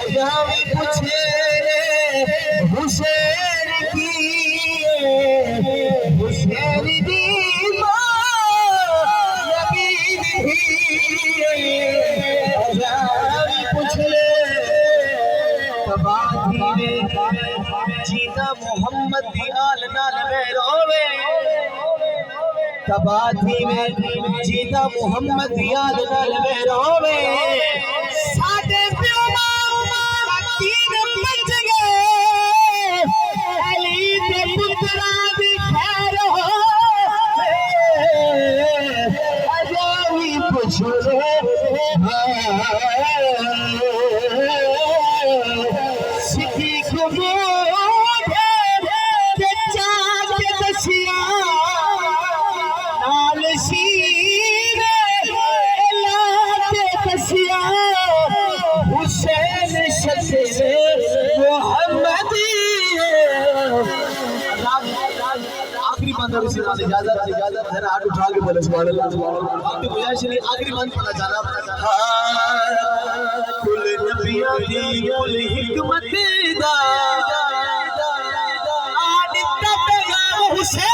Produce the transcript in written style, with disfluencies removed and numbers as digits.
अजामी पूछे हुसैन की, हुसैन दी नबी अजामी पूछे तबाही जीता मोहम्मद दी आल नाल में रोवे, तबाही में जीता मोहम्मद दी आल नाल में रोवे। साडे प्यो दा तीन बच गए, अली दे पुत्रा दी खैर होवे। अजामी पुछले आखिरी बंद इजाजत जरा हाथ उठा के बोले सुभान अल्लाह वक्त गुजारिश नहीं आखिरी बंद पढ़ना चाहना कुल नबियों दी कुल हिकमत दा आदित्य पैगाम हुसैन